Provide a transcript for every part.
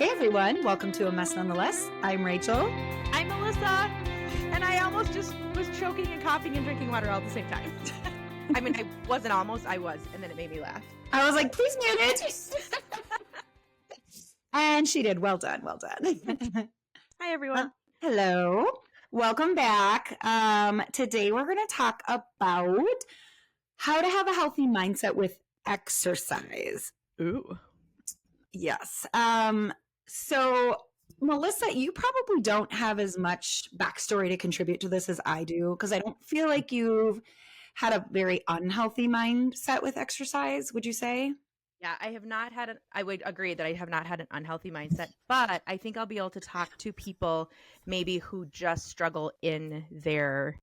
Hey everyone, welcome to A Mess Nonetheless. I'm Rachel. I'm Melissa, and I almost just was choking and coughing and drinking water all at the same time. I mean, I wasn't almost, I was, and then it made me laugh. I was like, please mute it. And she did. Well done, well done. Hi, everyone. Hello. Welcome back. Today we're going to talk about how to have a healthy mindset with exercise. Ooh. Yes. So Melissa, you probably don't have as much backstory to contribute to this as I do, because I don't feel like you've had a very unhealthy mindset with exercise, would you say? Yeah, I would agree that I have not had an unhealthy mindset, but I think I'll be able to talk to people maybe who just struggle in their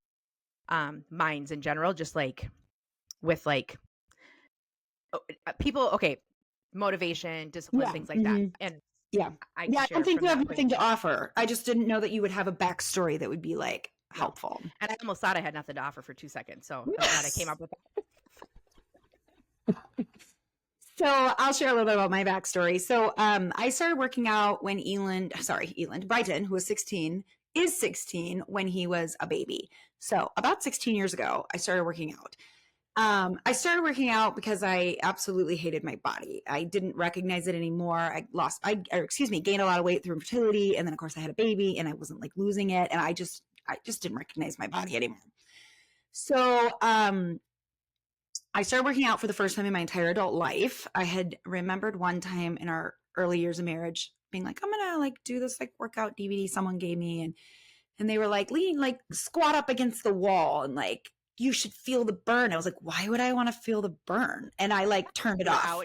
minds in general, just like with like people, okay, motivation, discipline, things like that. And yeah, I don't think you have anything to offer. I just didn't know that you would have a backstory that would be like helpful. And I almost thought I had nothing to offer for 2 seconds, so I'm glad I came up with that. So I'll share a little bit about my backstory. So I started working out when Brighton, who was 16, is 16 when he was a baby. So about 16 years ago, I started working out. I started working out because I absolutely hated my body. I didn't recognize it anymore. I gained a lot of weight through infertility. And then of course I had a baby and I wasn't like losing it. And I just didn't recognize my body anymore. So, I started working out for the first time in my entire adult life. I had remembered one time in our early years of marriage being like, I'm going to like do this like workout DVD someone gave me. And they were like, squat up against the wall and like, you should feel the burn. I was like, why would I want to feel the burn? And I like turned it off.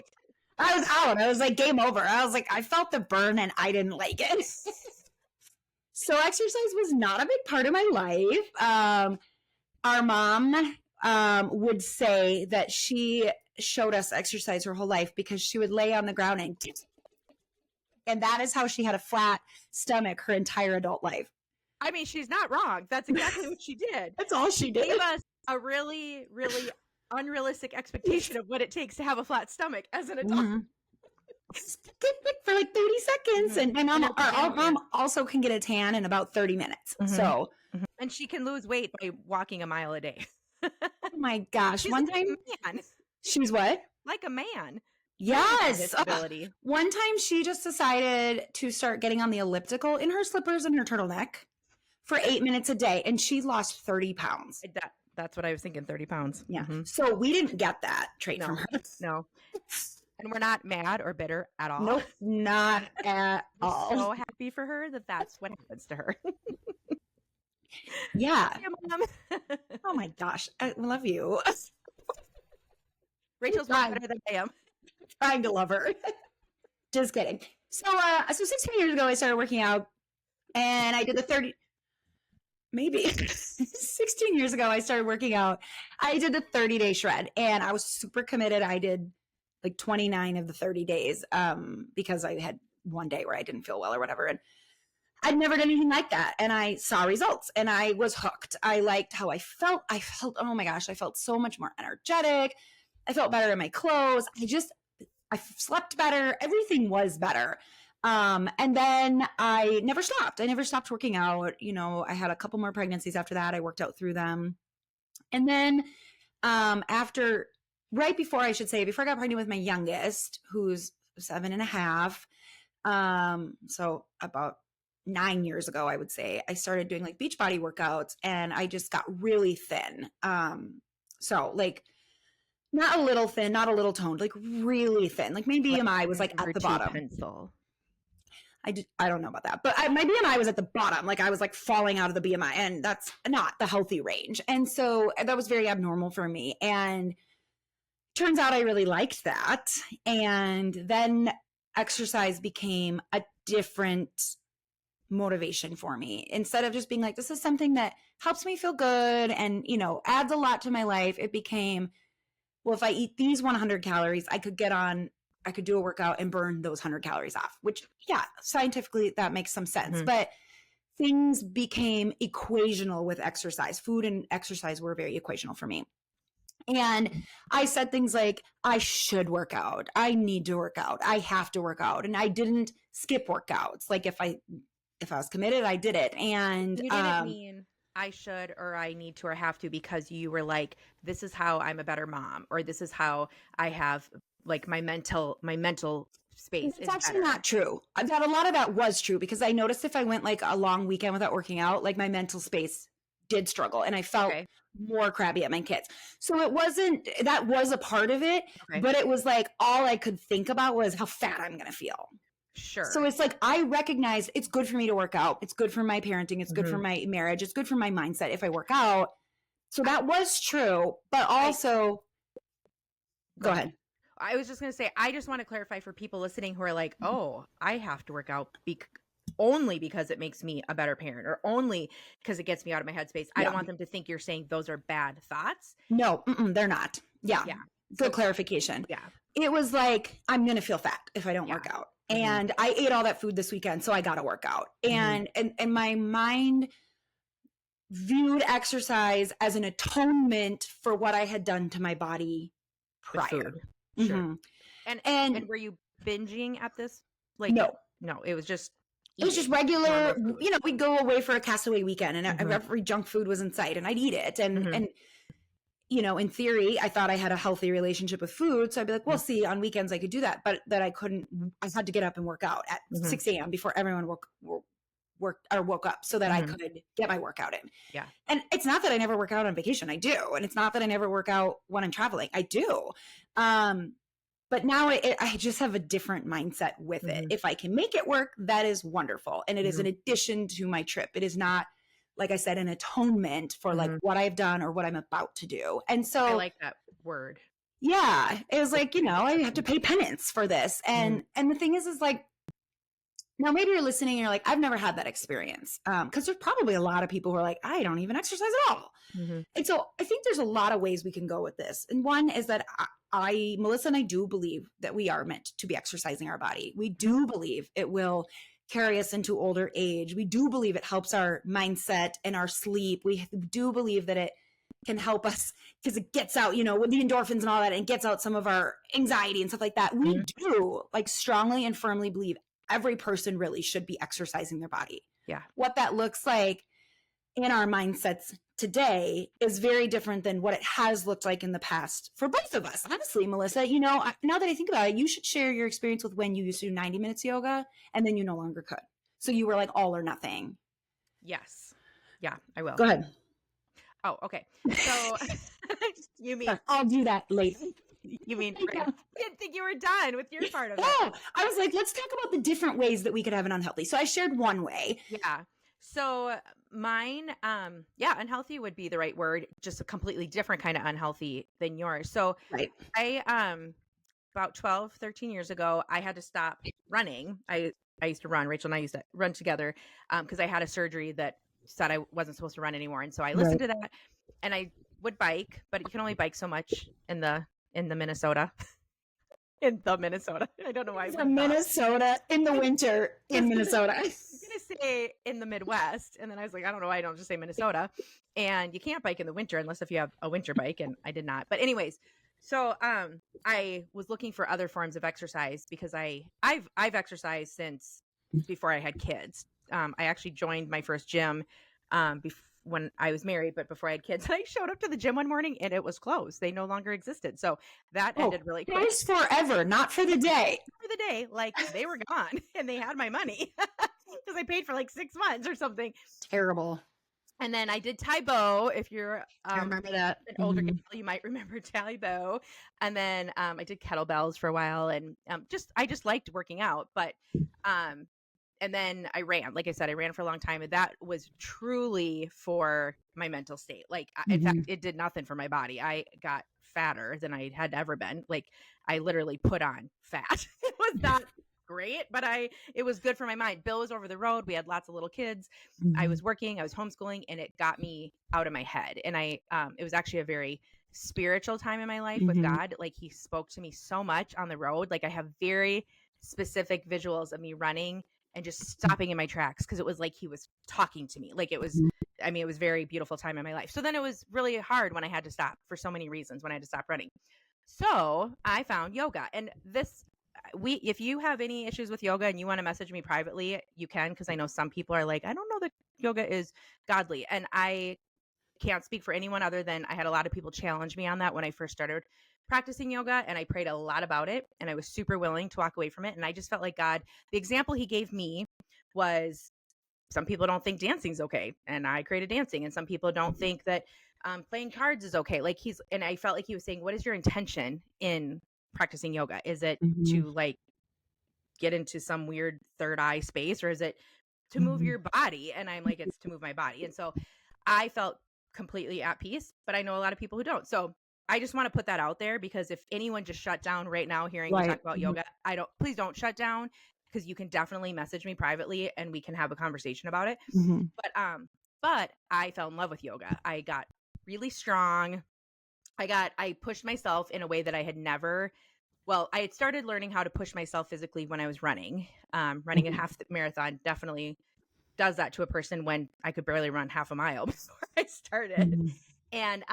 I was out. I was like, game over. I was like, I felt the burn and I didn't like it. So exercise was not a big part of my life. Our mom would say that she showed us exercise her whole life because she would lay on the ground and that is how she had a flat stomach her entire adult life. I mean, she's not wrong. That's exactly what she did. That's all she did. Gave us a really, really unrealistic expectation of what it takes to have a flat stomach as an adult. Mm-hmm. For like 30 seconds. Mm-hmm. And my mom, our mom also can get a tan in about 30 minutes. Mm-hmm. So, and she can lose weight by walking a mile a day. Oh my gosh. She's one time, man. She was what? Like a man. Yes. One time she just decided to start getting on the elliptical in her slippers and her turtleneck for 8 minutes a day. And she lost 30 pounds. That's what I was thinking, 30 pounds. Yeah. Mm-hmm. So we didn't get that trait from her. No. And we're not mad or bitter at all. Nope, not at all. So happy for her that that's what happens to her. Yeah. Hey, Mom. Oh my gosh. I love you. Rachel's better than I am. Trying to love her. Just kidding. So 16 years ago, I started working out and I did the 16 years ago, I started working out. I did the 30-day shred and I was super committed. I did like 29 of the 30 days because I had one day where I didn't feel well or whatever. And I'd never done anything like that. And I saw results and I was hooked. I liked how I felt. Oh my gosh, I felt so much more energetic. I felt better in my clothes. I slept better. Everything was better. And then I never stopped. I never stopped working out. You know, I had a couple more pregnancies after that. I worked out through them. And then before I got pregnant with my youngest, who's 7.5. So about 9 years ago, I would say, I started doing like Beachbody workouts and I just got really thin. So like not a little thin, not a little toned, like really thin. Like my BMI was like at the bottom. Pencil. I don't know about that, but my BMI was at the bottom. Like I was like falling out of the BMI and that's not the healthy range. And so that was very abnormal for me. And turns out I really liked that. And then exercise became a different motivation for me. Instead of just being like, this is something that helps me feel good and, you know, adds a lot to my life. It became, well, if I eat these 100 calories, I could do a workout and burn those 100 calories off, which, yeah, scientifically that makes some sense. Mm-hmm. But things became equational with exercise. Food and exercise were very equational for me. And I said things like, I should work out. I need to work out. I have to work out. And I didn't skip workouts. Like if I was committed, I did it. And You didn't mean I should or I need to or have to because you were like, this is how I'm a better mom, or this is how I have like my mental space. It's actually not true. I thought a lot of that was true because I noticed if I went like a long weekend without working out, like my mental space did struggle and I felt more crabby at my kids. So it wasn't, that was a part of it, but it was like all I could think about was how fat I'm going to feel. Sure. So it's like, I recognize it's good for me to work out. It's good for my parenting. It's good for my marriage. It's good for my mindset if I work out. So that was true, but also go ahead. I was just going to say, I just want to clarify for people listening who are like, oh, I have to work out only because it makes me a better parent or only because it gets me out of my headspace. I don't want them to think you're saying those are bad thoughts. No, they're not. Yeah. Good clarification. Yeah. It was like, I'm going to feel fat if I don't work out. And I ate all that food this weekend, so I got to work out. And my mind viewed exercise as an atonement for what I had done to my body prior. Sure. And were you binging at this? Like no, it was just regular. You know, we'd go away for a castaway weekend, and every junk food was in sight, and I'd eat it. And you know, in theory, I thought I had a healthy relationship with food, so I'd be like, well, see, on weekends I could do that, but that I couldn't. I had to get up and work out at 6 a.m. before everyone woke up, so that I could get my workout in. Yeah. And it's not that I never work out on vacation. I do. And it's not that I never work out when I'm traveling. I do. But now I just have a different mindset with it. If I can make it work, that is wonderful. And it is an addition to my trip. It is not, like I said, an atonement for like what I've done or what I'm about to do. And so I like that word. Yeah. It was like, you know, I have to pay penance for this. And the thing is like, now maybe you're listening and you're like, I've never had that experience. Because there's probably a lot of people who are like, I don't even exercise at all. And so I think there's a lot of ways we can go with this. And one is that Melissa and I do believe that we are meant to be exercising our body. We do believe it will carry us into older age. We do believe it helps our mindset and our sleep. We do believe that it can help us because it gets out, you know, with the endorphins and all that, and gets out some of our anxiety and stuff like that. We do like strongly and firmly believe every person really should be exercising their body. Yeah. What that looks like in our mindsets today is very different than what it has looked like in the past for both of us. Honestly, Melissa, you know, now that I think about it, you should share your experience with when you used to do 90 minutes yoga and then you no longer could. So you were like all or nothing. Yes. Yeah, I will. Go ahead. Oh, okay. So you mean I'll do that later. You mean I didn't think you were done with your part of it. Oh, I was like, let's talk about the different ways that we could have an unhealthy. So I shared one way. Yeah. So mine, unhealthy would be the right word, just a completely different kind of unhealthy than yours. So I, about 12, 13 years ago, I had to stop running. I used to run, Rachel and I used to run together because I had a surgery that said I wasn't supposed to run anymore. And so I listened to that and I would bike, but you can only bike so much in the Minnesota. In the Minnesota. I don't know why. Minnesota in the winter in Minnesota. I was going to say in the Midwest. And then I was like, I don't know why I don't just say Minnesota. And you can't bike in the winter unless if you have a winter bike. And I did not. But anyways, so I was looking for other forms of exercise because I've exercised since before I had kids. I actually joined my first gym when I was married, but before I had kids. I showed up to the gym one morning and it was closed. They no longer existed. So that ended really quick. It's forever, not for the day. For the day, like they were gone and they had my money because I paid for like 6 months or something. Terrible. And then I did Tai Bo. If you're I remember that. an older gal, you might remember Tai Bo. And then I did kettlebells for a while, and I just liked working out. But and then I ran. Like I said, I ran for a long time, and that was truly for my mental state. Like in fact, it did nothing for my body. I got fatter than I had ever been. Like I literally put on fat. It was not great, but it was good for my mind. Bill was over the road. We had lots of little kids. I was working, I was homeschooling, and it got me out of my head. And it was actually a very spiritual time in my life with God. Like he spoke to me so much on the road. Like I have very specific visuals of me running and just stopping in my tracks because it was like he was talking to me. Like it was, I mean, it was a very beautiful time in my life. So then it was really hard when I had to stop for so many reasons when I had to stop running. So I found yoga, and if you have any issues with yoga and you want to message me privately, you can, because I know some people are like, I don't know that yoga is godly. And I can't speak for anyone other than I had a lot of people challenge me on that when I first started practicing yoga, and I prayed a lot about it, and I was super willing to walk away from it. And I just felt like God, the example he gave me was, some people don't think dancing's okay, and I created dancing, and some people don't think that playing cards is okay. Like and I felt like he was saying, what is your intention in practicing yoga? Is it to like get into some weird third eye space, or is it to move your body? And I'm like, it's to move my body. And so I felt completely at peace, but I know a lot of people who don't. So I just want to put that out there, because if anyone just shut down right now hearing me talk about yoga, please don't shut down, because you can definitely message me privately and we can have a conversation about it. But I fell in love with yoga. I got really strong. I pushed myself in a way that I had never. Well, I had started learning how to push myself physically when I was running. Running a half marathon definitely does that to a person when I could barely run half a mile before I started. And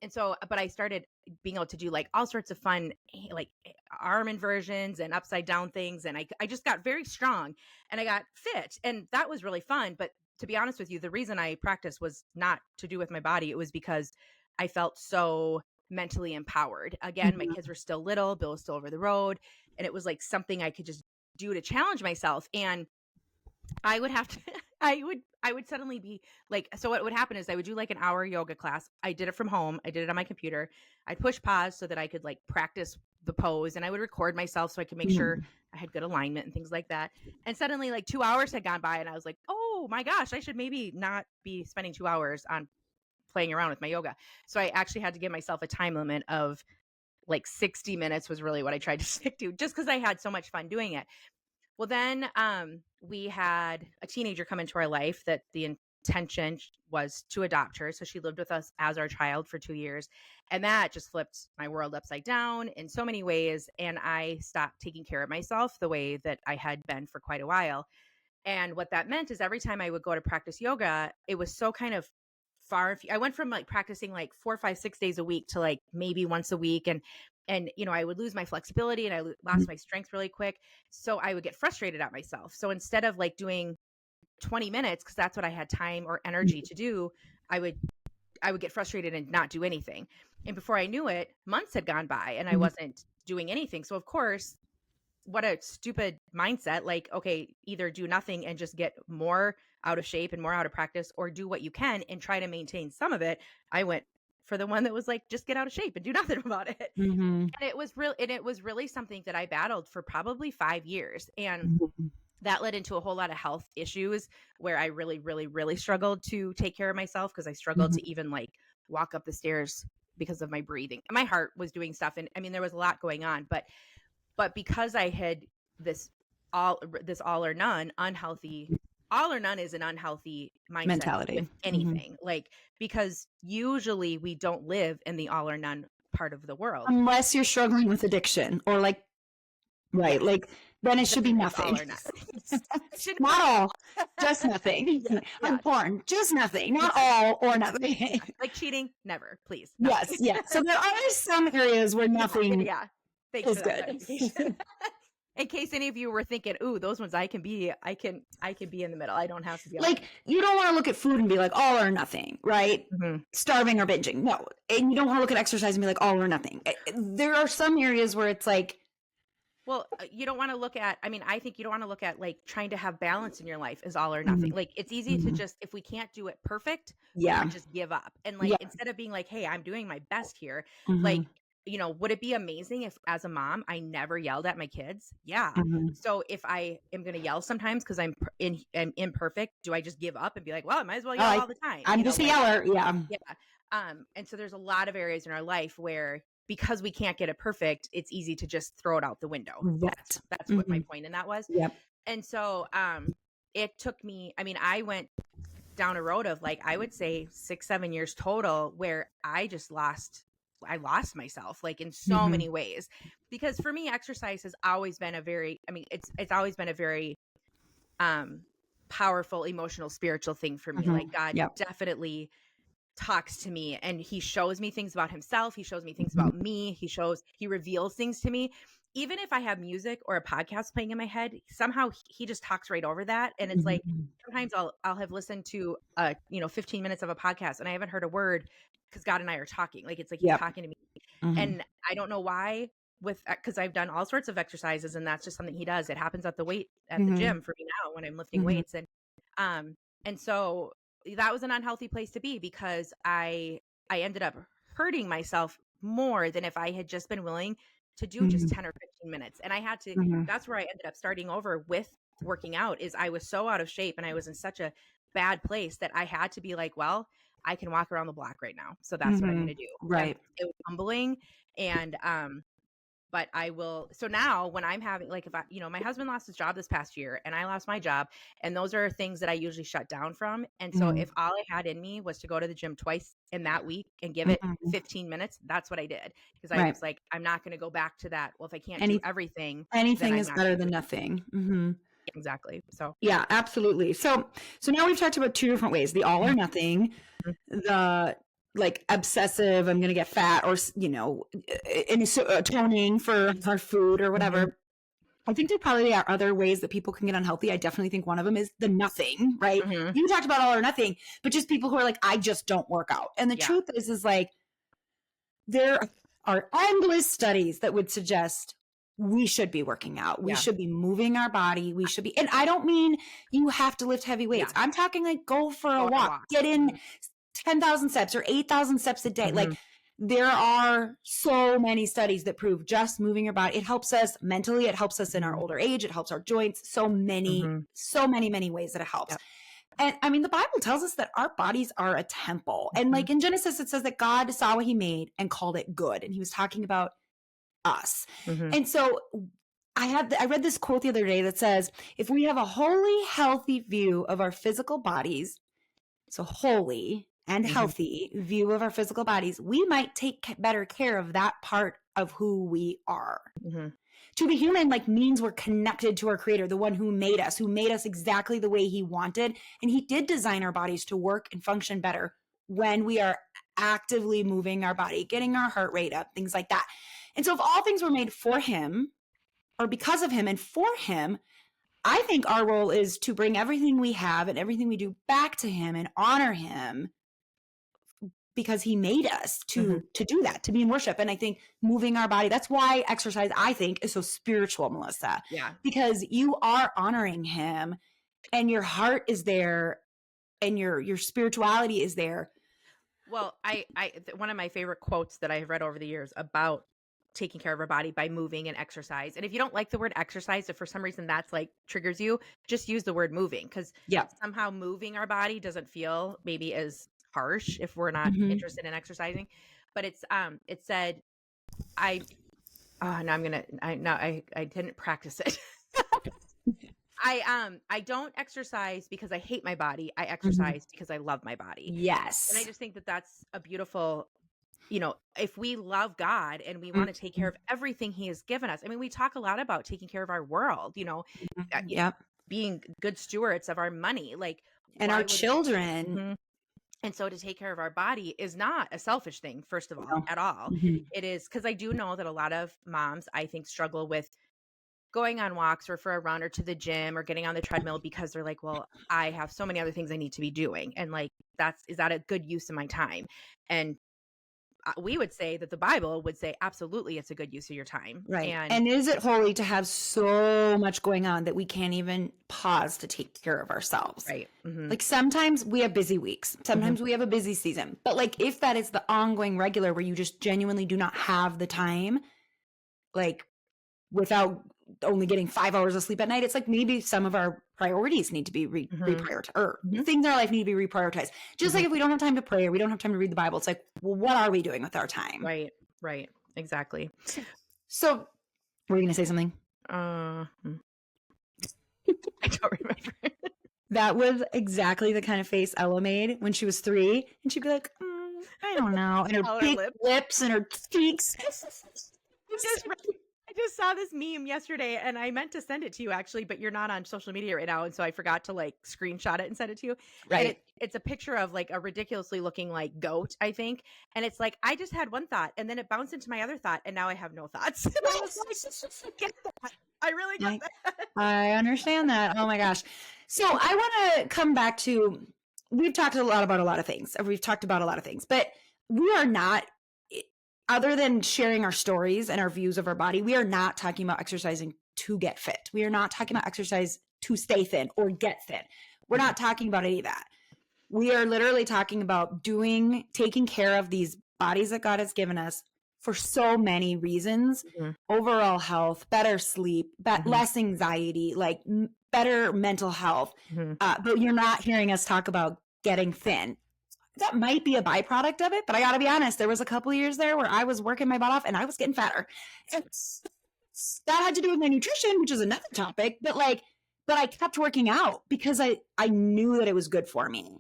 so, but I started being able to do like all sorts of fun, like arm inversions and upside down things. And I just got very strong, and I got fit, and that was really fun. But to be honest with you, the reason I practiced was not to do with my body. It was because I felt so mentally empowered. Again, my kids were still little, Bill was still over the road, and it was like something I could just do to challenge myself. And I would have to, I would suddenly be like, so what would happen is I would do like an hour yoga class. I did it from home. I did it on my computer. I'd push pause so that I could like practice the pose, and I would record myself so I could make sure I had good alignment and things like that. And suddenly like 2 hours had gone by, and I was like, oh my gosh, I should maybe not be spending 2 hours on playing around with my yoga. So I actually had to give myself a time limit of like 60 minutes was really what I tried to stick to, just because I had so much fun doing it. Well, then we had a teenager come into our life that the intention was to adopt her. So she lived with us as our child for 2 years. And that just flipped my world upside down in so many ways. And I stopped taking care of myself the way that I had been for quite a while. And what that meant is every time I would go to practice yoga, it was so kind of far. I went from like practicing like 4, 5, 6 days a week to like maybe once a week. And you know, I would lose my flexibility, and I lost my strength really quick. So I would get frustrated at myself. So instead of like doing 20 minutes, because that's what I had time or energy to do, I would get frustrated and not do anything. And before I knew it, months had gone by and I wasn't doing anything. So of course, what a stupid mindset. Like, okay, either do nothing and just get more out of shape and more out of practice, or do what you can and try to maintain some of it. I went for the one that was like, just get out of shape and do nothing about it. And it was really something that I battled for probably 5 years. And that led into a whole lot of health issues where I really, really, really struggled to take care of myself, because I struggled to even like walk up the stairs because of my breathing. My heart was doing stuff. And I mean, there was a lot going on, but because I had this all or none unhealthy, all or none is an unhealthy mindset mentality with anything. Like, because usually we don't live in the all or none part of the world. Unless you're struggling with addiction or like, right. Like then it should be nothing. All or nothing. Not all, just nothing. Like porn, just nothing. Not all or nothing. Like cheating, never, please. Nothing. Yes. So there are some areas where nothing Thanks is good. In case any of you were thinking, ooh, those ones I can be in the middle. I don't have to be like, you don't want to look at food and be like all or nothing, right? Starving or binging. No. And you don't want to look at exercise and be like all or nothing. There are some areas where it's like, well, you don't want to look at, I think you don't want to look at like trying to have balance in your life as all or nothing. Like, it's easy to just, if we can't do it perfect, we would just give up. And like, instead of being like, hey, I'm doing my best here, like, you know, would it be amazing if as a mom, I never yelled at my kids? Yeah. So if I am going to yell sometimes because I'm imperfect, do I just give up and be like, well, I might as well yell all the time? I'm just a yeller. Yeah. And so there's a lot of areas in our life where, because we can't get it perfect, it's easy to just throw it out the window. That's what my point in that was. And so it took me, I went down a road of like, I would say 6, 7 years total, where I lost myself, like in so many ways. Because for me, exercise has always been it's always been a very powerful, emotional, spiritual thing for me. Mhm. Like God Yep. definitely talks to me and he shows me things about himself. He shows me things Mhm. about me. He reveals things to me. Even if I have music or a podcast playing in my head, somehow he just talks right over that. And it's like, Mhm. sometimes I'll have listened to 15 minutes of a podcast and I haven't heard a word because God and I are talking. Like, it's like he's Yep. talking to me. Mhm. And I don't know why because I've done all sorts of exercises and that's just something he does. It happens at the Mhm. gym for me now when I'm lifting Mhm. weights. Um, and so that was an unhealthy place to be because I ended up hurting myself more than if I had just been willing to do just Mhm. 10 or 15 minutes. And I had to, Mhm. that's where I ended up starting over with working out is I was so out of shape and I was in such a bad place that I had to be like, well, I can walk around the block right now. So that's what I'm going Mhm. to do. And Right. it was humbling. And but I will. So now when I'm having, like, if I, my husband lost his job this past year and I lost my job, and those are things that I usually shut down from. And so Mhm. if all I had in me was to go to the gym twice in that week and give it Mhm. 15 minutes, that's what I did. Because I Right. was like, I'm not going to go back to that. Well, if I can't do Any everything, then anything I'm is not better going to than do nothing. Mhm. it. Exactly. So, Yeah, absolutely. So now we've talked about two different ways: the all or nothing, mhm, the like obsessive, I'm going to get fat, or and so atoning for our food or mhm, whatever. I think there probably are other ways that people can get unhealthy. I definitely think one of them is the nothing, right? mhm, You talked about all or nothing, but just people who are like, I just don't work out. And the yeah, truth is like, there are endless studies that would suggest we should be working out. We yeah, should be moving our body. We should be, and I don't mean you have to lift heavy weights. yeah. I'm talking like go for a Go on a walk, walk. get in Mhm, 10,000 steps or 8,000 steps a day. Like mhm, there are so many studies that prove just moving your body. It helps us mentally. It helps us in our mhm, older age. It helps our joints. mhm, So many ways that it helps. yep, And I mean, the Bible tells us that our bodies are a temple. And mhm, like in Genesis, it says that God saw what he made and called it good. And he was talking about us. mhm, And so I read this quote the other day that says, if we have a wholly healthy view of our physical bodies, so holy and mhm, healthy view of our physical bodies, we might take better care of that part of who we are. mhm, To be human like means we're connected to our creator, the one who made us exactly the way he wanted. And he did design our bodies to work and function better when we are actively moving our body, getting our heart rate up, things like that. And so if all things were made for him or because of him and for him, I think our role is to bring everything we have and everything we do back to him and honor him because he made us mhm, to do that, to be in worship. And I think moving our body, that's why exercise, I think, is so spiritual, Melissa, yeah. because you are honoring him and your heart is there and your spirituality is there. Well, one of my favorite quotes that I have read over the years about taking care of our body by moving and exercise. And if you don't like the word exercise, if for some reason that's like triggers you, just use the word moving because Yeah. somehow moving our body doesn't feel maybe as harsh if we're not Mm-hmm. interested in exercising. But it said I oh no I'm gonna I no I didn't practice it. I don't exercise because I hate my body. I Mm-hmm. exercise because I love my body. And I Yes. just think that that's a beautiful, if we love God and we want to take Mm-hmm. care of everything he has given us. I mean, we talk a lot about taking care of our world, Yep. being good stewards of our money. Like, And our why would children. Mhm. And so to take care of our body is not a selfish thing, first of all, No. at all. Mm-hmm. It is because I do know that a lot of moms, I think, struggle with going on walks or for a run or to the gym or getting on the treadmill because they're like, well, I have so many other things I need to be doing. And like, is that a good use of my time? And we would say that the Bible would say, absolutely, it's a good use of your time. Right. And And is it holy to have so much going on that we can't even pause to take care of ourselves? right. Hmm. Like sometimes we have busy weeks, Hmm. sometimes we have a busy season. But like if that is the ongoing regular where you just genuinely do not have the time, like without only getting 5 hours of sleep at night, it's like maybe some of our priorities need to be Hmm. reprioritized, or Hmm. things in our life need to be reprioritized. Just Hmm. like if we don't have time to pray or we don't have time to read the Bible, it's like, well, what are we doing with our time? Right. Right. Exactly. So were you going to say something? Hmm. I don't remember. That was exactly the kind of face Ella made when she was 3. And she'd be like, I don't know. And her Color big lip. lips and her cheeks. I just just saw this meme yesterday and I meant to send it to you actually, but you're not on social media right now. And so I forgot to like screenshot it and send it to you. Right. And it's a picture of like a ridiculously looking like goat, I think. And it's like, I just had one thought and then it bounced into my other thought and now I have no thoughts. And I was like, get that. I really get that. I understand that. Oh my gosh. So I want to come back to, we've talked about a lot of things. We've talked about a lot of things, but we are not, other than sharing our stories and our views of our body, we are not talking about exercising to get fit. We are not talking about exercise to stay thin or get thin. We're not talking about any of that. We are literally talking about taking care of these bodies that God has given us for so many reasons. Overall health, better sleep, less anxiety, like better mental health. But you're not hearing us talk about getting thin. That might be a byproduct of it, but I got to be honest, there was a couple of years there where I was working my butt off and I was getting fatter. And that had to do with my nutrition, which is another topic, but I kept working out because I knew that it was good for me.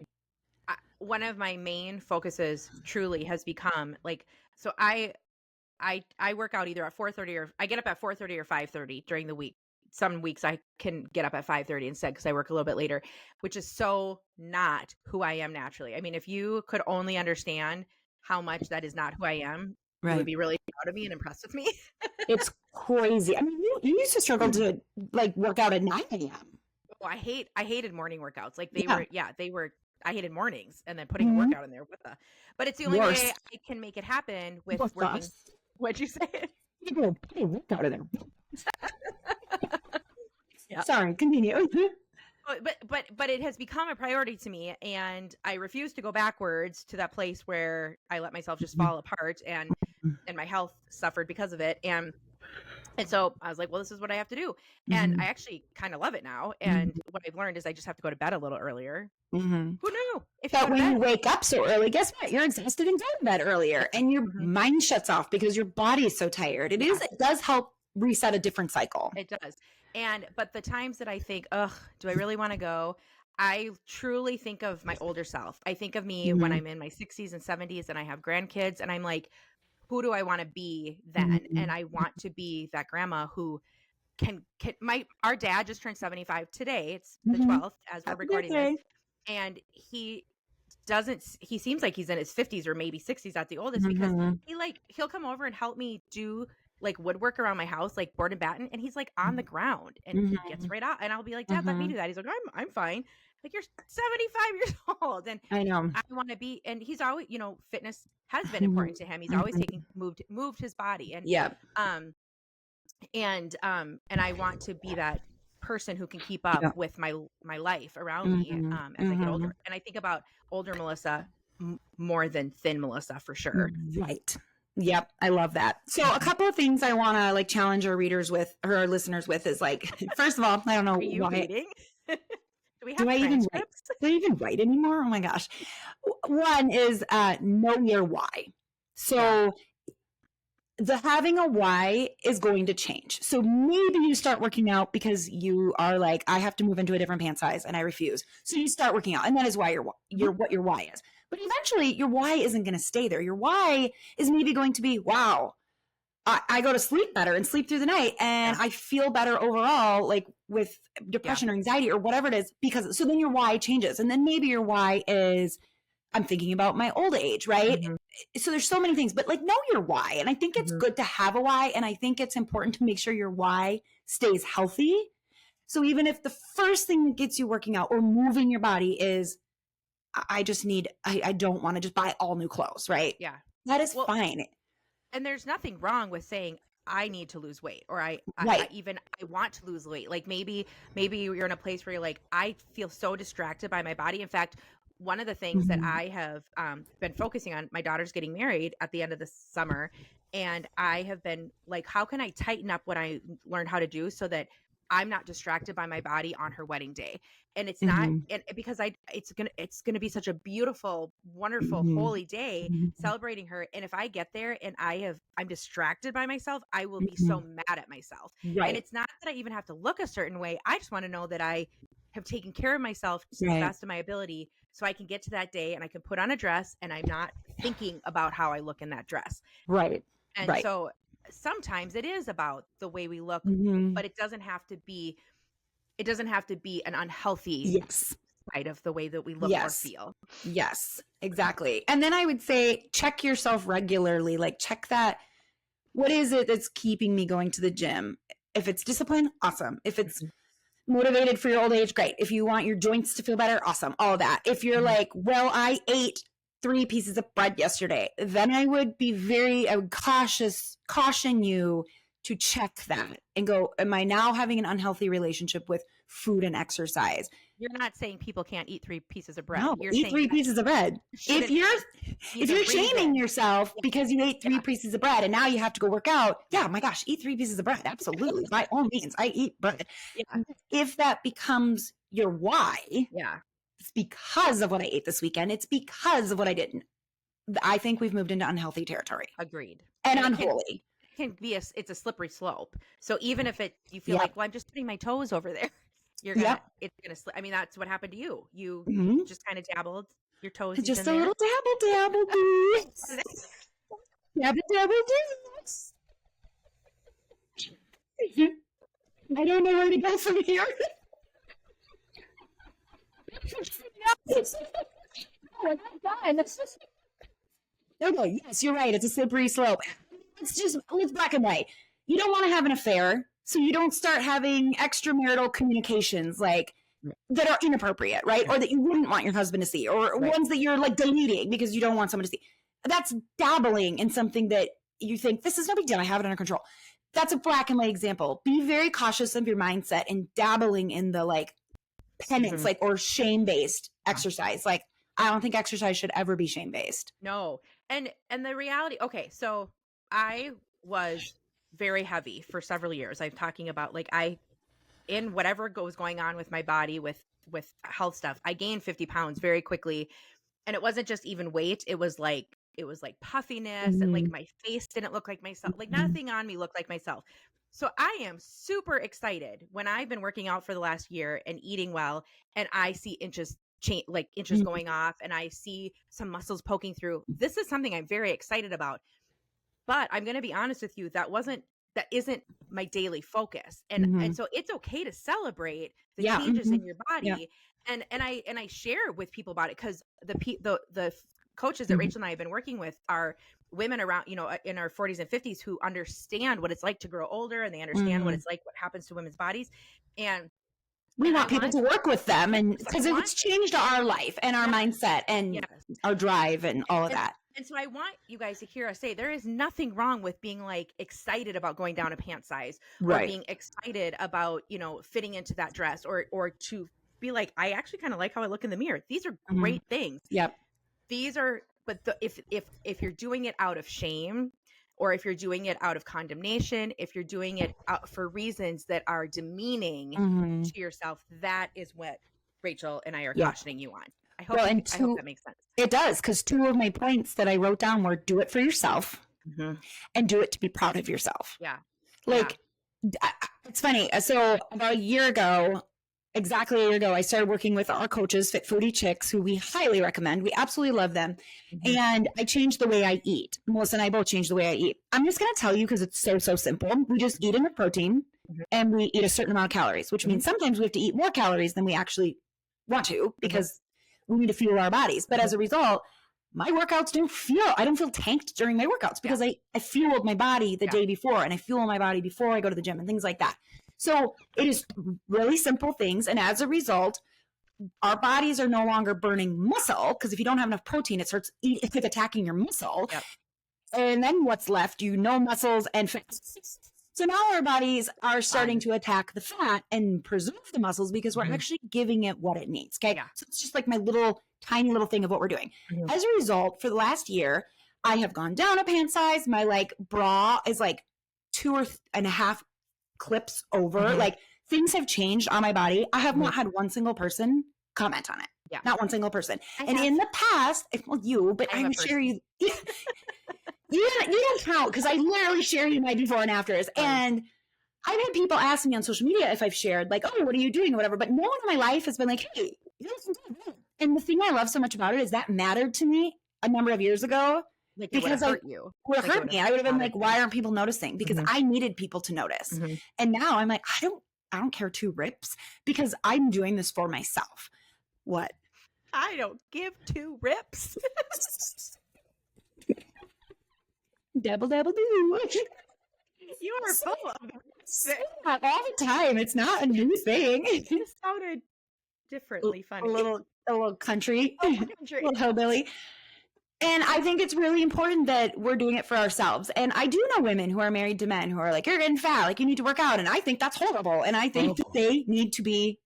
One of my main focuses truly has become like, so I work out either at 4:30 or I get up at 4:30 or 5:30 during the week. Some weeks I can get up at 5:30 instead because I work a little bit later, which is so not who I am naturally. I mean, if you could only understand how much that is not who I am, you would be really proud of me and impressed with me. It's crazy. I mean, you used to struggle to like work out at 9 a.m. Oh, I hated morning workouts. Like I hated mornings and then putting a workout in there. But it's the only way I can make it happen with working. What'd you say? You go put a workout in there. Yeah. Sorry, continue. But it has become a priority to me, and I refuse to go backwards to that place where I let myself just fall apart, and my health suffered because of it. And so I was like, well, this is what I have to do. And I actually kind of love it now. And what I've learned is I just have to go to bed a little earlier. Who knew? But when you wake up so early, guess what? You're exhausted and go to bed earlier, and your mind shuts off because your body is so tired. It does help reset a different cycle. It does. But the times that I think, do I really want to go? I truly think of my older self. I think of me when I'm in my 60s and 70s and I have grandkids, and I'm like, who do I want to be then? And I want to be that grandma who can our dad just turned 75 today. It's the 12th as we're recording this. And he seems like he's in his 50s or maybe 60s at the oldest, because he'll come over and help me do like woodwork around my house, like board and batten, and he's like on the ground and he gets right out, and I'll be like, Dad, let me do that. He's like, I'm fine. Like, you're 75 years old, and I know I want to be. And he's always, fitness has been important to him. He's always moved his body, and and I want to be that person who can keep up with my life around me as I get older. And I think about older Melissa more than thin Melissa for sure. Right. Yep. I love that. So a couple of things I want to like challenge our readers with, or our listeners with, is like, first of all, I don't know Are you why. reading? Do I even write anymore? Oh my gosh. One is know your why. So the having a why is going to change. So maybe you start working out because you are like, I have to move into a different pant size and I refuse. So you start working out, and that is why what your why is. But eventually your why isn't going to stay there. Your why is maybe going to be, wow, I go to sleep better and sleep through the night, and I feel better overall, like with depression or anxiety or whatever it is, because so then your why changes. And then maybe your why is, I'm thinking about my old age, right? So there's so many things, but like, know your why. And I think it's good to have a why. And I think it's important to make sure your why stays healthy. So even if the first thing that gets you working out or moving your body is, I don't want to just buy all new clothes, right? Yeah. That is fine. And there's nothing wrong with saying, I need to lose weight, or I want to lose weight. Like maybe you're in a place where you're like, I feel so distracted by my body. In fact, one of the things that I have been focusing on, my daughter's getting married at the end of the summer, and I have been like, how can I tighten up what I learned how to do so that I'm not distracted by my body on her wedding day? And it's not, and because it's gonna be such a beautiful, wonderful, holy day celebrating her. And if I get there and I'm distracted by myself, I will be so mad at myself. Right. And it's not that I even have to look a certain way. I just want to know that I have taken care of myself to the best of my ability, so I can get to that day and I can put on a dress and I'm not thinking about how I look in that dress. Right. And so sometimes it is about the way we look, Mhm. but it doesn't have to be an unhealthy Yes. side of the way that we look or Yes. feel. Yes, exactly. And then I would say check yourself regularly. Like check that. What is it that's keeping me going to the gym? If it's discipline, awesome. If it's motivated for your old age, great. If you want your joints to feel better, awesome. All of that. If you're like, well, I ate 3 pieces of bread yesterday, then I would caution you to check that and go, am I now having an unhealthy relationship with food and exercise? You're not saying people can't eat 3 pieces of bread. No, You're eat saying 3 pieces of bread. If you're shaming yourself because you ate 3 pieces of bread and now you have to go work out, yeah, my gosh, eat 3 pieces of bread. Absolutely. By all means, I eat bread. Yeah. If that becomes your why, Yeah. it's because of what I ate this weekend. It's because of what I didn't. I think we've moved into unhealthy territory. Agreed. And unholy. It's a slippery slope. So even if you feel like, well, I'm just putting my toes over there, it's gonna slip. I mean, that's what happened to you. You just kind of dabbled your toes. Just a little dabble do. Dabble do. I don't know where to go from here. Okay, yes, you're right. It's a slippery slope. Let's black and white. You don't want to have an affair, so you don't start having extramarital communications like that are inappropriate, right? Or that you wouldn't want your husband to see, or ones that you're like deleting because you don't want someone to see. That's dabbling in something that you think, this is no big deal, I have it under control. That's a black and white example. Be very cautious of your mindset and dabbling in the like penance, like, or shame-based exercise. Like, I don't think exercise should ever be shame-based. No. And the reality, okay, so I was very heavy for several years. I'm talking about like in whatever was going on with my body with health stuff, I gained 50 pounds very quickly. And it wasn't just even weight. It was like puffiness and like my face didn't look like myself. Like nothing on me looked like myself. So I am super excited when I've been working out for the last year and eating well, and I see inches going off, and I see some muscles poking through. This is something I'm very excited about. But I'm going to be honest with you, that isn't my daily focus. And so it's okay to celebrate the changes in your body. And I share with people about it, because the coaches that Rachel and I have been working with are women around, in our 40s and 50s who understand what it's like to grow older, and they understand what it's like, what happens to women's bodies. And we want people to work with them, and because it's changed our life and our mindset and our drive and all of that. And so I want you guys to hear us say there is nothing wrong with being like excited about going down a pant size, or being excited about, fitting into that dress, or to be like, I actually kind of like how I look in the mirror. These are great things. Yep. These are, but if you're doing it out of shame, or if you're doing it out of condemnation, if you're doing it out for reasons that are demeaning to yourself, that is what Rachel and I are cautioning you on. I hope that makes sense. It does, because 2 of my points that I wrote down were do it for yourself and do it to be proud of yourself. Yeah. Like, it's funny. So about exactly a year ago, I started working with our coaches, Fit Foodie Chicks, who we highly recommend. We absolutely love them. And I changed the way I eat. Melissa and I both changed the way I eat. I'm just going to tell you, because it's so simple. We just eat enough protein and we eat a certain amount of calories, which means sometimes we have to eat more calories than we actually want to, because we need to fuel our bodies. But as a result, my workouts I don't feel tanked during my workouts, because I fueled my body the day before, and I fuel my body before I go to the gym and things like that. So it is really simple things. And as a result, our bodies are no longer burning muscle, because if you don't have enough protein, it's like attacking your muscle. Yep. And then what's left? Muscles and fat. So now our bodies are starting to attack the fat and preserve the muscles, because we're actually giving it what it needs. Okay. Yeah. So it's just like my tiny little thing of what we're doing. As a result, for the last year, I have gone down a pant size. My like bra is like 2.5 clips over. Like, things have changed on my body. I have not had one single person comment on it. Yeah. Not one single person. In the past, I'm sure you you don't count, because I literally share you my before and afters. And I've had people ask me on social media if I've shared, like, oh, what are you doing or whatever. But no one in my life has been like, hey, and the thing I love so much about it is that mattered to me a number of years ago. Like it would because have I hurt you. would have Like it hurt would me. have I would have been bothered like, you. why aren't people noticing? Because Mhm. I needed people to notice. Mhm. And now I'm like, I don't care 2 rips because I'm doing this for myself. What? I don't give 2 rips. Dabble, dabble, do. You are full of All the time. It's not a new thing. It just sounded differently funny. A little country, Oh, a country. little hillbilly. And I think it's really important that we're doing it for ourselves. And I do know women who are married to men who are like, you're getting fat, like you need to work out. And I think that's horrible. And I think that they need to be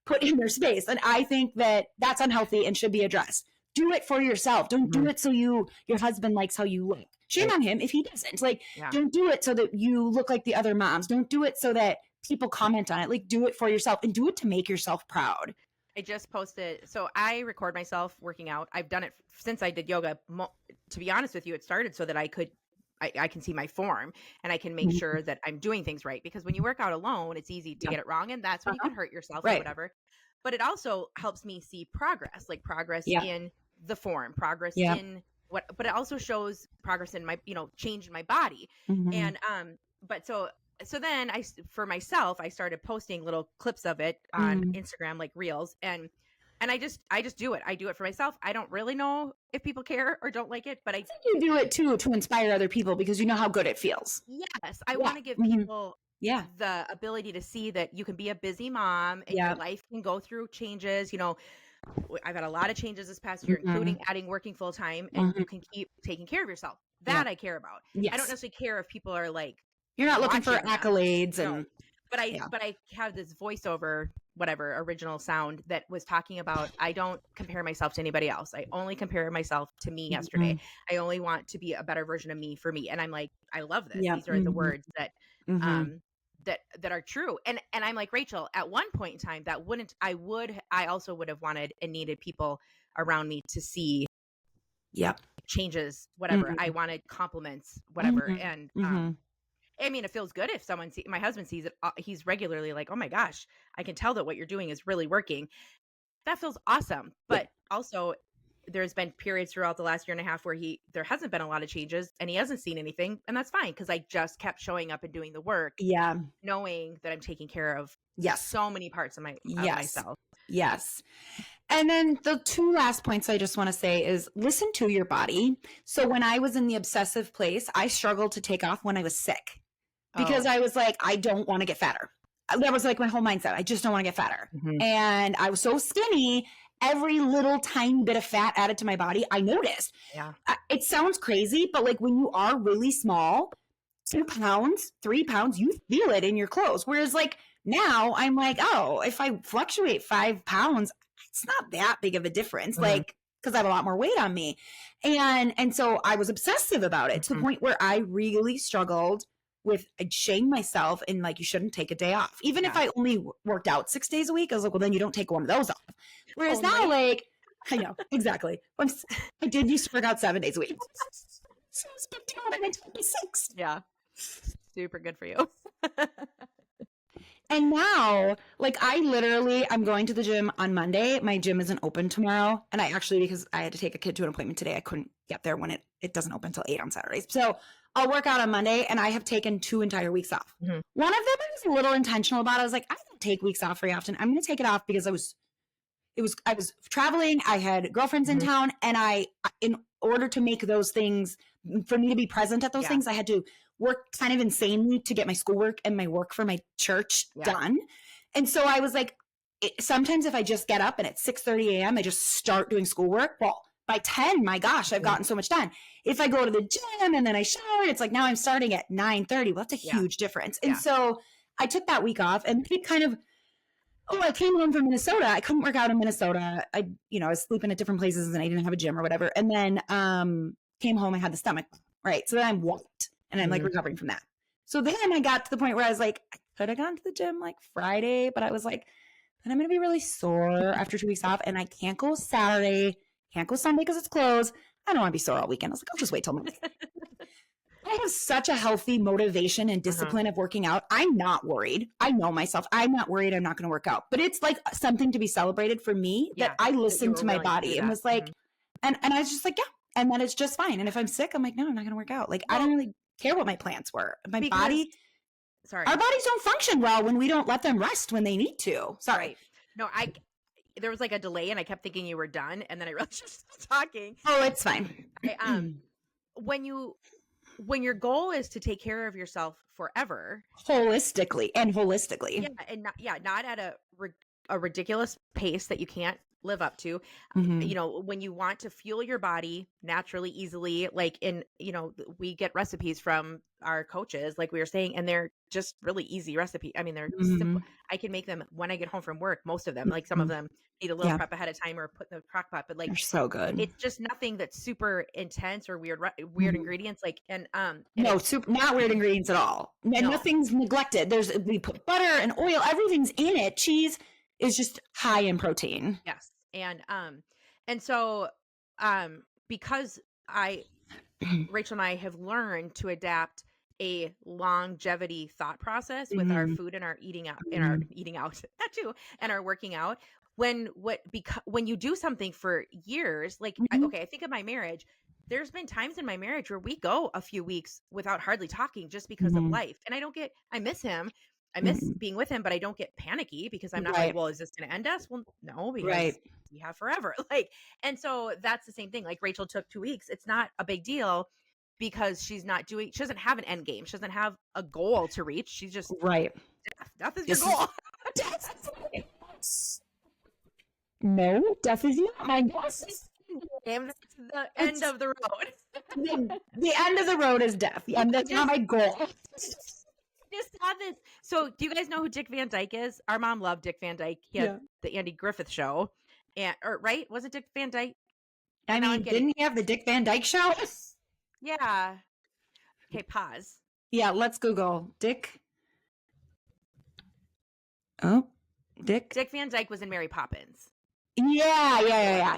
put in their space. And I think that that's unhealthy and should be addressed. Do it for yourself. Don't do it so your husband likes how you look. Shame on him if he doesn't. Like, don't do it so that you look like the other moms. Don't do it so that people comment on it. Like, do it for yourself and do it to make yourself proud. I just posted, so I record myself working out. I've done it since I did yoga. To be honest with you, it started so that I can see my form and I can make sure that I'm doing things right. Because when you work out alone, it's easy to get it wrong. And that's when you can hurt yourself or whatever. But it also helps me see progress, like progress in the form, progress in what, but it also shows progress in my, change in my body. And, but so then for myself, I started posting little clips of it on Instagram, like reels, and I just do it. I do it for myself. I don't really know if people care or don't like it, but I think you do it too to inspire other people because you know how good it feels. Yes, I want to give people the ability to see that you can be a busy mom and your life can go through changes. I've had a lot of changes this past year, including working full time, and you can keep taking care of yourself. That I care about. I don't necessarily care if people are like, you're not looking for accolades and but I have this voiceover, whatever, original sound that was talking about, I don't compare myself to anybody else. I only compare myself to me yesterday. I only want to be a better version of me for me. And I'm like, I love this. These are the words that that are true. And I'm like, Rachel, at one point in time, I also would have wanted and needed people around me to see changes, whatever. I wanted compliments, whatever. And I mean, it feels good if my husband sees it. He's regularly like, oh my gosh, I can tell that what you're doing is really working. That feels awesome. But also there's been periods throughout the last year and a half where there hasn't been a lot of changes and he hasn't seen anything. And that's fine. Cause I just kept showing up and doing the work. Knowing that I'm taking care of so many parts of myself. Yes. And then the 2 last points I just want to say is listen to your body. So when I was in the obsessive place, I struggled to take off when I was sick. Because I was like, I don't want to get fatter. That was like my whole mindset. I just don't want to get fatter. And I was so skinny, every little tiny bit of fat added to my body, I noticed. It sounds crazy, but like when you are really small, 2 pounds, 3 pounds, you feel it in your clothes. Whereas like now I'm like, oh, if I fluctuate 5 pounds, it's not that big of a difference. Like, because I have a lot more weight on me. And so I was obsessive about it to the point where I really struggled with, I'd shame myself and like, you shouldn't take a day off. Even if I only worked out 6 days a week, I was like, well, then you don't take one of those off. Whereas now, like, I know, exactly. I did used to work out 7 days a week. So it's been 226. Yeah. Super good for you. And now, like, I'm going to the gym on Monday. My gym isn't open tomorrow. And because I had to take a kid to an appointment today, I couldn't get there when it doesn't open until 8 on Saturdays. So I'll work out on Monday, and I have taken 2 entire weeks off. One of them I was a little intentional about. I was like, I don't take weeks off very often. I'm going to take it off because I was traveling. I had girlfriends in town, and in order to make those things, for me to be present at those things, I had to work kind of insanely to get my schoolwork and my work for my church done. And so I was like, sometimes if I just get up and at 6:30 a.m., I just start doing schoolwork, well, by 10, my gosh, I've gotten so much done. If I go to the gym and then I shower, it's like now I'm starting at 9:30. Well, that's a huge difference. And so I took that week off, and it kind of, I came home from Minnesota. I couldn't work out in Minnesota. I was sleeping at different places and I didn't have a gym or whatever. And then came home, I had the stomach, right? So then I'm whooped and I'm like recovering from that. So then I got to the point where I was like, I could have gone to the gym like Friday, but I was like, then I'm going to be really sore after 2 weeks off, and I can't go Saturday, can't go Sunday because it's closed. I don't want to be sore all weekend. I was like, I'll just wait till Monday. I have such a healthy motivation and discipline of working out. I'm not worried. I know myself. I'm not worried I'm not going to work out. But it's like something to be celebrated for me that I listened to my body and was like, and I was just like, yeah, and that it's just fine. And if I'm sick, I'm like, no, I'm not going to work out. Like, I don't really care what my plans were. My body, sorry, our bodies don't function well when we don't let them rest when they need to. Sorry. Right. No, there was like a delay and I kept thinking you were done and then I realized you're still talking. Oh, it's fine. When your goal is to take care of yourself forever, holistically, yeah, and not at a ridiculous pace that you can't live up to. Mhm. When you want to fuel your body naturally, easily, like we get recipes from our coaches, like we were saying, and they're just really easy recipe. I mean, they're simple. Mhm. I can make them when I get home from work. Most of them, like some of Mhm. them need a little Yeah. prep ahead of time or put in the crock pot, but like They're so good. it's just nothing that's super intense or weird Mhm. ingredients. Like, and No, it's not weird ingredients at all. And No. nothing's neglected. We put butter and oil, everything's in it. Cheese is just high in protein. Yes. And so because Rachel and I have learned to adapt a longevity thought process with our Mhm. food and our eating out and our eating out that too, and our working out. When you do something for years, like Mhm. I think of my marriage. There's been times in my marriage where we go a few weeks without hardly talking just because of Mhm. life. And I miss him. I miss Mhm. being with him, but I don't get panicky because I'm not like, Right. well, is this going to end us? Well, no, Right. because we have forever. Like, and so that's the same thing. Like Rachel took 2 weeks. It's not a big deal because she doesn't have an end game. She doesn't have a goal to reach. She's just Right. death. Death is This your goal. No, death is not my guess. And that's the end of the road. The end of the road is death. And that's not my goal. Just saw this. So, do you guys know who Dick Van Dyke is? Our mom loved Dick Van Dyke. He had the Andy Griffith Show, right? Was it Dick Van Dyke? I mean, didn't he have the Dick Van Dyke Show? Yeah. Okay, pause. Yeah, let's Google Dick. Oh, Dick. Dick Van Dyke was in Mary Poppins. Yeah.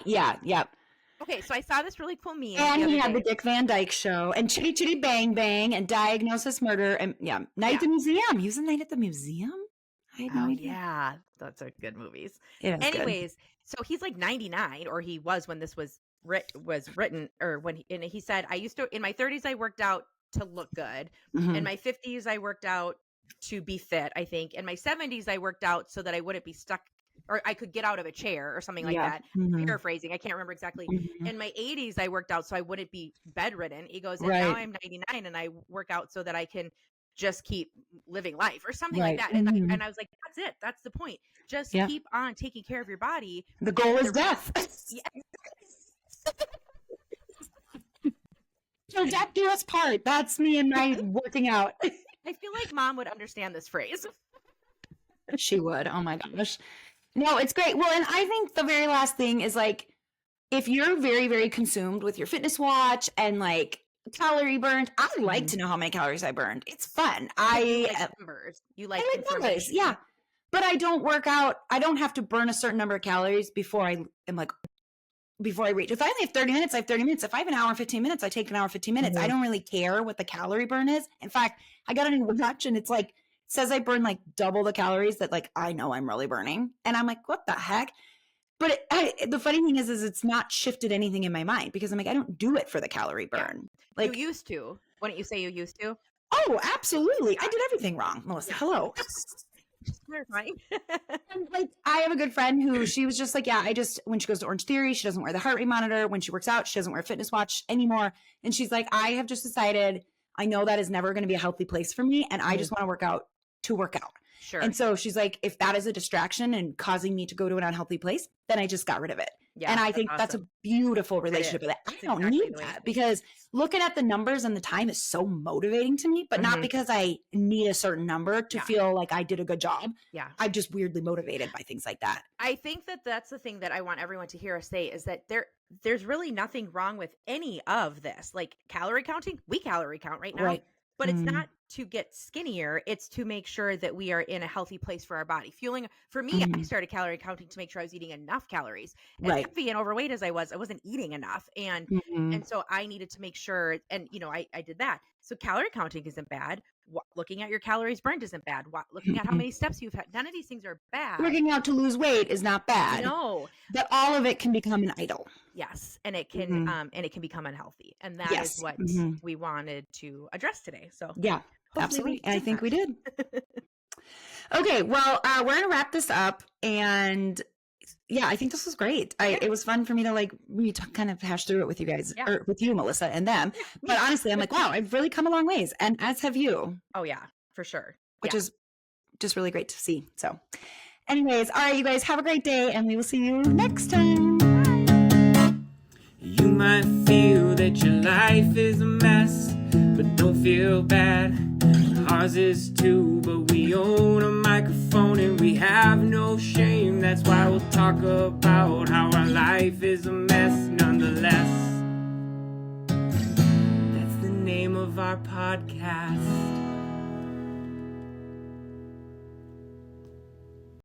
Okay, so I saw this really cool meme. And he had the Dick Van Dyke Show and Chitty Chitty Bang Bang and Diagnosis Murder and Night at the Museum. He was in Night at the Museum? I had no idea. Yeah, those are good movies. Anyways, so he's like 99, or he was when this was written, or when he said, I used to, in my 30s, I worked out to look good. In my 50s, I worked out to be fit, I think. In my 70s, I worked out so that I wouldn't be stuck, or I could get out of a chair or something like that. Paraphrasing, I can't remember exactly. In my 80s, I worked out so I wouldn't be bedridden. He goes, and now I'm 99 and I work out so that I can just keep living life or something like that. And I was like, that's it. That's the point. Just keep on taking care of your body. The goal is death. So death do us part. That's me and my working out. I feel like mom would understand this phrase. She would. Oh my gosh. No, it's great. Well, and I think the very last thing is like, if you're very, very consumed with your fitness watch and like calorie burned, I like to know how many calories I burned. It's fun. You like numbers. You like numbers. Yeah. But I don't work out. I don't have to burn a certain number of calories before I reach. If I only have 30 minutes, I have 30 minutes. If I have an hour and 15 minutes, I take an hour and 15 minutes. I don't really care what the calorie burn is. In fact, I got a new watch and it's like, it says I burn like double the calories that like I know I'm really burning. And I'm like, what the heck? But the funny thing is it's not shifted anything in my mind because I'm like, I don't do it for the calorie burn. Yeah. Like you used to. Wouldn't you say you used to? Oh, absolutely. I did everything wrong, Melissa. Hello. Clarifying. Like I have a good friend who she was just like, when she goes to Orange Theory, she doesn't wear the heart rate monitor. When she works out, she doesn't wear a fitness watch anymore. And she's like, I have just decided I know that is never going to be a healthy place for me. And I just want to work out to work out. Sure. And so she's like, if that is a distraction and causing me to go to an unhealthy place, then I just got rid of it. Yeah, and I think that's a beautiful relationship with it. I don't need that because looking at the numbers and the time is so motivating to me, but not because I need a certain number to feel like I did a good job. Yeah. I'm just weirdly motivated by things like that. I think that that's the thing that I want everyone to hear us say is that there's really nothing wrong with any of this. Like calorie counting, we calorie count right now. Right. But it's not to get skinnier. It's to make sure that we are in a healthy place for our body. Fueling, for me, I started calorie counting to make sure I was eating enough calories. As heavy and overweight as I wasn't eating enough. And so I needed to make sure, and I did that. So calorie counting isn't bad. Looking at your calories burned isn't bad. Looking at how many steps you've had. None of these things are bad. Working out to lose weight is not bad. No. But all of it can become an idol. Yes, and it can become unhealthy, and that is Yes. what we wanted to address today. So Yeah, hopefully absolutely. we I did think that. we did. Okay, well, we're gonna wrap this up, and yeah, I think this was great. It was fun for me to kind of hash through it with you guys, Yeah. or with you, Melissa, and them. Yeah, But me. honestly, I'm like, wow, I've really come a long ways, and as have you, Oh yeah, for sure. which Yeah. is just really great to see. So, anyways, all right, you guys have a great day, and we will see you next time. You might feel that your life is a mess, but don't feel bad. Ours is too, but we own a microphone and we have no shame. That's why we'll talk about how our life is a mess nonetheless. That's the name of our podcast.